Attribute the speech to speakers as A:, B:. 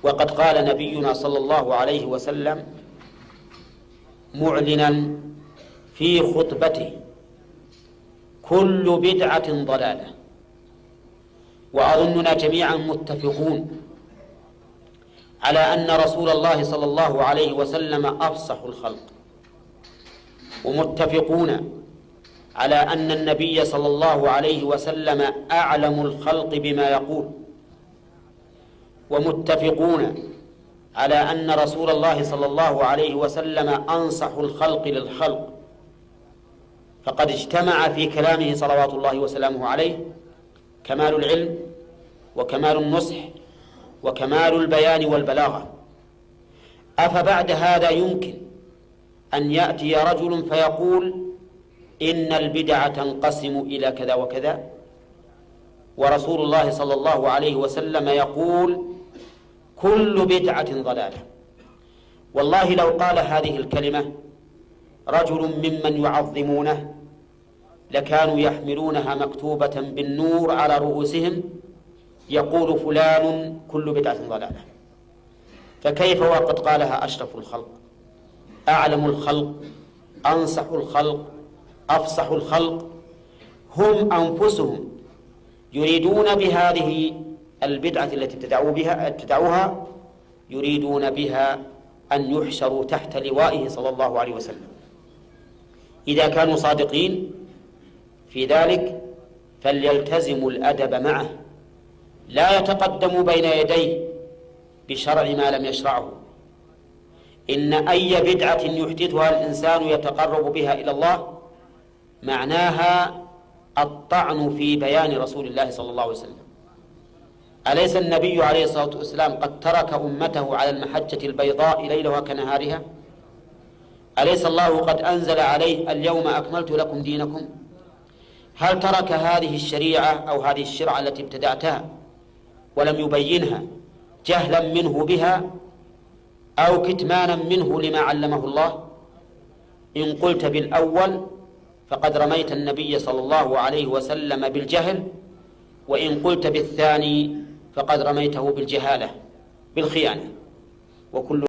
A: وقد قال نبينا صلى الله عليه وسلم معلنا في خطبته: كل بدعة ضلالة. وأظننا جميعا متفقون على أن رسول الله صلى الله عليه وسلم أفصح الخلق، ومتفقون على أن النبي صلى الله عليه وسلم أعلم الخلق بما يقول، ومتفقون على أن رسول الله صلى الله عليه وسلم أنصح الخلق للخلق، فقد اجتمع في كلامه صلوات الله وسلامه عليه كمال العلم وكمال النصح وكمال البيان والبلاغة. أفبعد هذا يمكن أن يأتي رجل فيقول إن البدع تنقسم إلى كذا وكذا، ورسول الله صلى الله عليه وسلم يقول كل بدعة ضلالة؟ والله لو قال هذه الكلمة رجل ممن يعظمونه لكانوا يحملونها مكتوبة بالنور على رؤوسهم: يقول فلان كل بدعة ضلالة. فكيف وقد قالها أشرف الخلق، أعلم الخلق، أنصح الخلق، أفصح الخلق؟ هم أنفسهم يريدون بهذه البدعة التي ابتدعوها يريدون بها أن يحشروا تحت لوائه صلى الله عليه وسلم. إذا كانوا صادقين في ذلك فليلتزموا الأدب معه، لا يتقدموا بين يديه بشرع ما لم يشرعه. إن أي بدعة يحدثها الإنسان يتقرب بها إلى الله معناها الطعن في بيان رسول الله صلى الله عليه وسلم. أليس النبي عليه الصلاة والسلام قد ترك أمته على المحجة البيضاء ليلها كنهارها؟ أليس الله قد أنزل عليه اليوم أكملت لكم دينكم؟ هل ترك هذه الشريعة أو هذه الشرعة التي ابتدعتها ولم يبينها جهلا منه بها أو كتمانا منه لما علمه الله؟ إن قلت بالأول فقد رميت النبي صلى الله عليه وسلم بالجهل، وإن قلت بالثاني فقد رميته بالجهالة بالخيانة. وكل